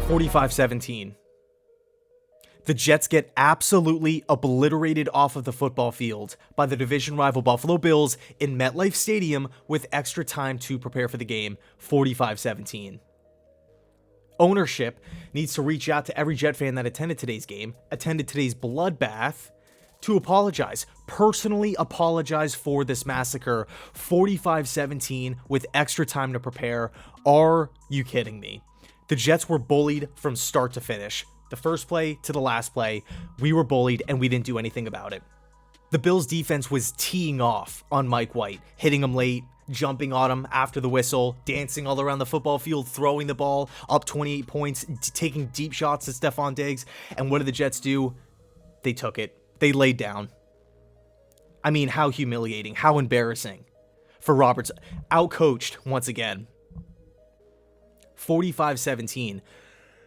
45-17. The Jets get absolutely obliterated off of the football field by the division rival Buffalo Bills in MetLife Stadium with extra time to prepare for the game, 45-17. Ownership needs to reach out to every Jet fan that attended today's game, attended today's bloodbath, to apologize, personally apologize for this massacre, 45-17 with extra time to prepare. Are you kidding me? The Jets were bullied from start to finish. The first play to the last play, we were bullied and we didn't do anything about it. The Bills defense was teeing off on Mike White, hitting him late, jumping on him after the whistle, dancing all around the football field, throwing the ball up 28 points, taking deep shots at Stephon Diggs. And what did the Jets do? They took it. They laid down. I mean, how humiliating, how embarrassing for Roberts. Outcoached once again. 45-17.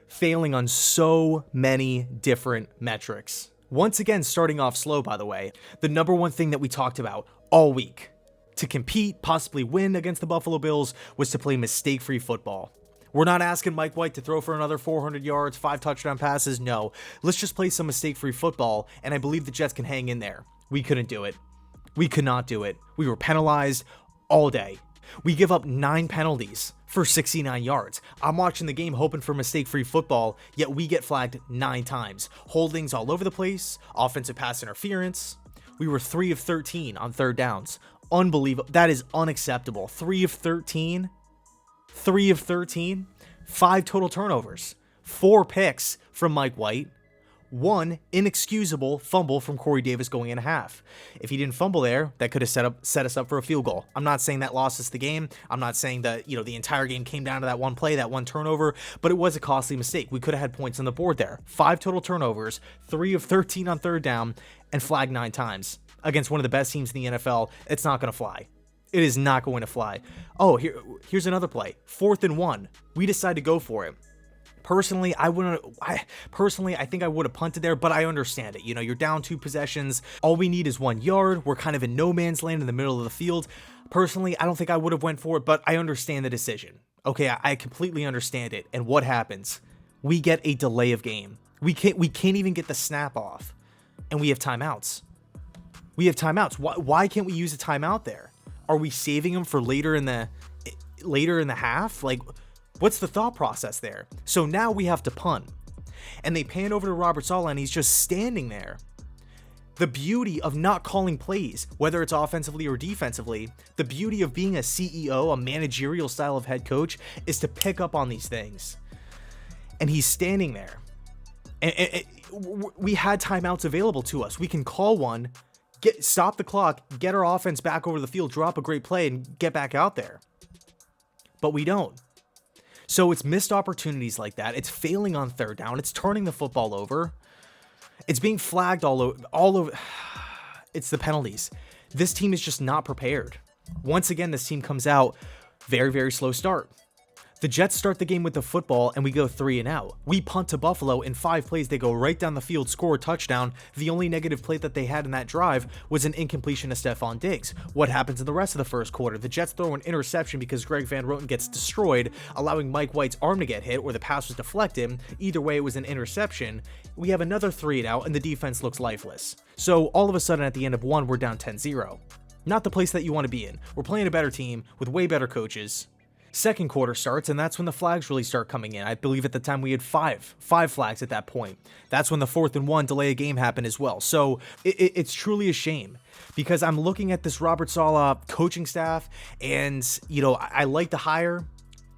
Failing on so many different metrics. Once again, starting off slow, by the way. The number one thing that we talked about all week to compete, possibly win against the Buffalo Bills was to play mistake-free football. We're not asking Mike White to throw for another 400 yards, 5 touchdown passes. No, let's just play some mistake-free football, and I believe the Jets can hang in there. We couldn't do it. We could not do it. We were penalized all day. We give up 9 penalties for 69 yards. I'm watching the game hoping for mistake-free football, yet we get flagged 9 times. Holdings all over the place, offensive pass interference. We were 3 of 13 on third downs. Unbelievable. That is unacceptable. 3 of 13. 3 of 13. 5 total turnovers. 4 picks from Mike White. 1 inexcusable fumble from Corey Davis going in a half. If he didn't fumble there, that could have set us up for a field goal. I'm not saying that lost us the game. I'm not saying that, the entire game came down to that one play, that one turnover, but it was a costly mistake. We could have had points on the board there. 5 total turnovers, 3 of 13 on third down, and flagged 9 times against one of the best teams in the NFL. It's not going to fly. It is not going to fly. Oh, here's another play. 4th and 1. We decide to go for it. Personally, I think I would have punted there, but I understand it. You're down 2 possessions. All we need is 1 yard. We're kind of in no man's land in the middle of the field. Personally, I don't think I would have went for it, but I understand the decision. Okay, I completely understand it. And what happens? We get a delay of game. We can't even get the snap off. And we have timeouts. Why can't we use a timeout there? Are we saving them for later in the half? What's the thought process there? So now we have to punt. And they pan over to Robert Saleh and he's just standing there. The beauty of not calling plays, whether it's offensively or defensively, the beauty of being a CEO, a managerial style of head coach, is to pick up on these things. And he's standing there. And we had timeouts available to us. We can call one, stop the clock, get our offense back over the field, drop a great play, and get back out there. But we don't. So it's missed opportunities like that. It's failing on third down. It's turning the football over. It's being flagged all over. It's the penalties. This team is just not prepared. Once again, this team comes out very, very slow start. The Jets start the game with the football and we go 3 and out. We punt to Buffalo. In 5 plays, they go right down the field, score a touchdown. The only negative play that they had in that drive was an incompletion to Stephon Diggs. What happens in the rest of the first quarter? The Jets throw an interception because Greg Van Roten gets destroyed, allowing Mike White's arm to get hit or the pass was deflected. Either way, it was an interception. We have another 3 and out and the defense looks lifeless. So all of a sudden at the end of 1, we're down 10-0. Not the place that you want to be in. We're playing a better team with way better coaches. Second quarter starts, and that's when the flags really start coming in. I believe at the time we had five flags at that point. That's when the 4th and 1 delay of game happened as well. So it's truly a shame because I'm looking at this Robert Saleh coaching staff, and I like the hire.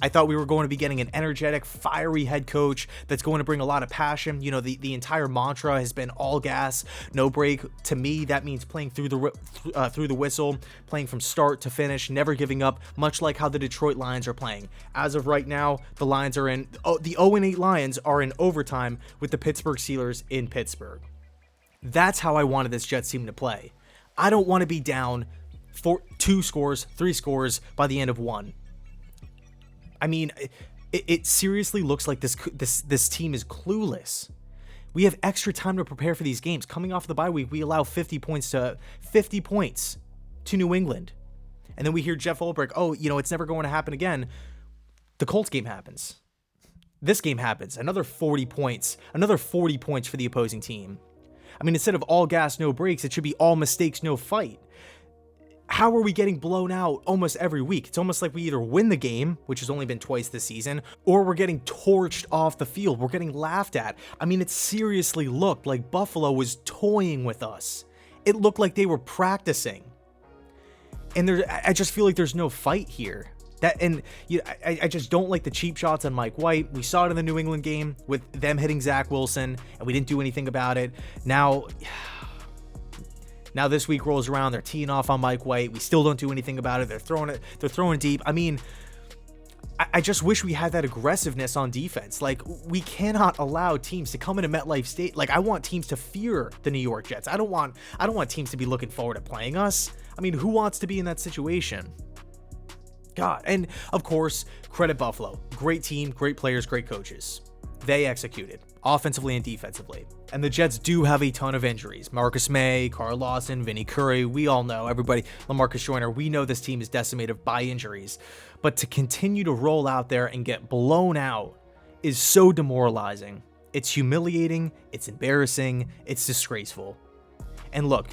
I thought we were going to be getting an energetic, fiery head coach that's going to bring a lot of passion. The entire mantra has been all gas, no break. To me, that means playing through the whistle, playing from start to finish, never giving up, much like how the Detroit Lions are playing. As of right now, the Lions are the 0-8 Lions are in overtime with the Pittsburgh Steelers in Pittsburgh. That's how I wanted this Jets team to play. I don't want to be down 2 scores, 3 scores by the end of 1. I mean, it seriously looks like this team is clueless. We have extra time to prepare for these games. Coming off the bye week, we allow 50 points to New England. And then we hear Jeff Ulbrich, it's never going to happen again. The Colts game happens. this game happens. Another 40 points. Another 40 points for the opposing team. I mean, instead of all gas, no brakes, it should be all mistakes, no fight. How are we getting blown out almost every week? It's almost like we either win the game, which has only been twice this season, or we're getting torched off the field. We're getting laughed at. I mean, it seriously looked like Buffalo was toying with us. It looked like they were practicing. And I just feel like there's no fight here. I just don't like the cheap shots on Mike White. We saw it in the New England game with them hitting Zach Wilson, and we didn't do anything about it. Now this week rolls around, they're teeing off on Mike White. We still don't do anything about it. They're throwing it deep. I mean, I just wish we had that aggressiveness on defense. Like, we cannot allow teams to come into MetLife State. Like, I want teams to fear the New York Jets. I don't want teams to be looking forward to playing us. I mean, who wants to be in that situation? God. And of course, credit Buffalo. Great team, great players, great coaches. They executed offensively and defensively. And the Jets do have a ton of injuries. Marcus May, Carl Lawson, Vinny Curry, we all know, everybody, LaMarcus Joyner, we know this team is decimated by injuries. But to continue to roll out there and get blown out is so demoralizing. It's humiliating, it's embarrassing, it's disgraceful. And look,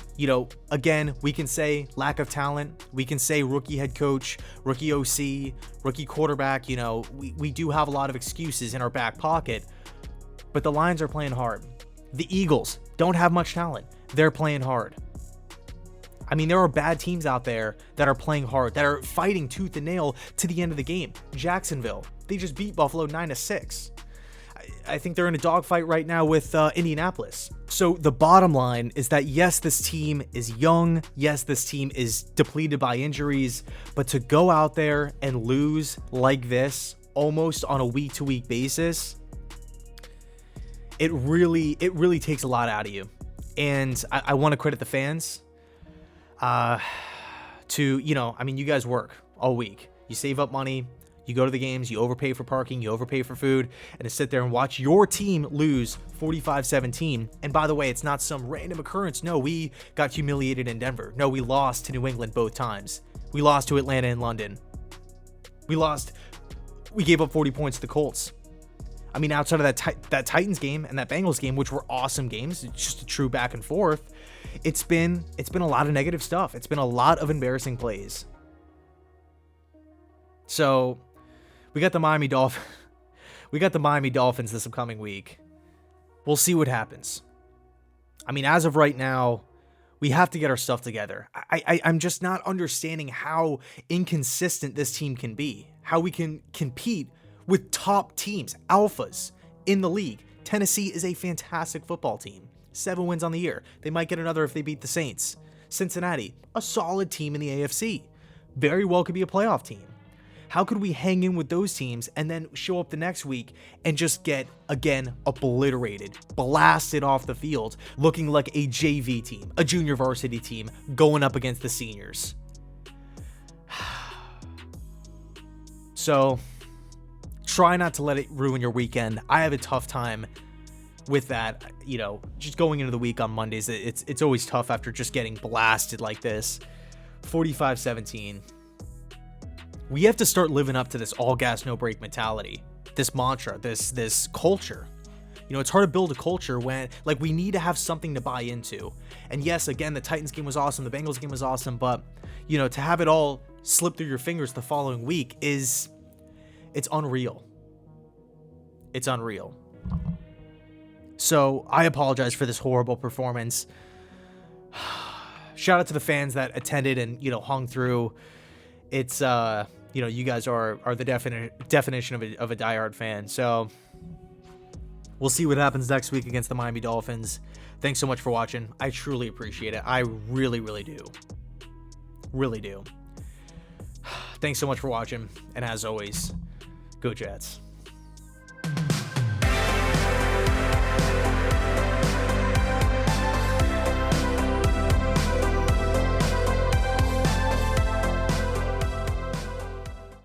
again, we can say lack of talent. We can say rookie head coach, rookie OC, rookie quarterback. We do have a lot of excuses in our back pocket. But the Lions are playing hard. The Eagles don't have much talent. They're playing hard. I mean, there are bad teams out there that are playing hard, that are fighting tooth and nail to the end of the game. Jacksonville, they just beat Buffalo 9-6. I think they're in a dogfight right now with Indianapolis. So the bottom line is that yes, this team is young. Yes, this team is depleted by injuries. But to go out there and lose like this, almost on a week-to-week basis, it really takes a lot out of you. And I want to credit the fans. You guys work all week. You save up money. You go to the games, you overpay for parking, you overpay for food, and to sit there and watch your team lose 45-17. And by the way, it's not some random occurrence. No, we got humiliated in Denver. No, we lost to New England both times. We lost to Atlanta and London. We gave up 40 points to the Colts. I mean, outside of that Titans game and that Bengals game, which were awesome games, it's just a true back and forth. It's been a lot of negative stuff. It's been a lot of embarrassing plays. So we got the Miami Dolphins this upcoming week. We'll see what happens. I mean, as of right now, we have to get our stuff together. I'm just not understanding how inconsistent this team can be. How we can compete with top teams, alphas in the league. Tennessee is a fantastic football team. 7 wins on the year. They might get another if they beat the Saints. Cincinnati, a solid team in the AFC. Very well could be a playoff team. How could we hang in with those teams and then show up the next week and just get, again, obliterated, blasted off the field, looking like a JV team, a junior varsity team, going up against the seniors? So, try not to let it ruin your weekend. I have a tough time with that, just going into the week on Mondays. It's always tough after just getting blasted like this. 45-17. We have to start living up to this all gas, no brake mentality, this mantra, this culture. It's hard to build a culture when, we need to have something to buy into. And yes, again, the Titans game was awesome. The Bengals game was awesome. But, to have it all slip through your fingers the following week it's unreal. It's unreal. So I apologize for this horrible performance. Shout out to the fans that attended and, hung through. It's, you guys are the definition of a diehard fan. So we'll see what happens next week against the Miami Dolphins. Thanks so much for watching. I truly appreciate it. I really, really do. Really do. Thanks so much for watching. And as always, go Jets.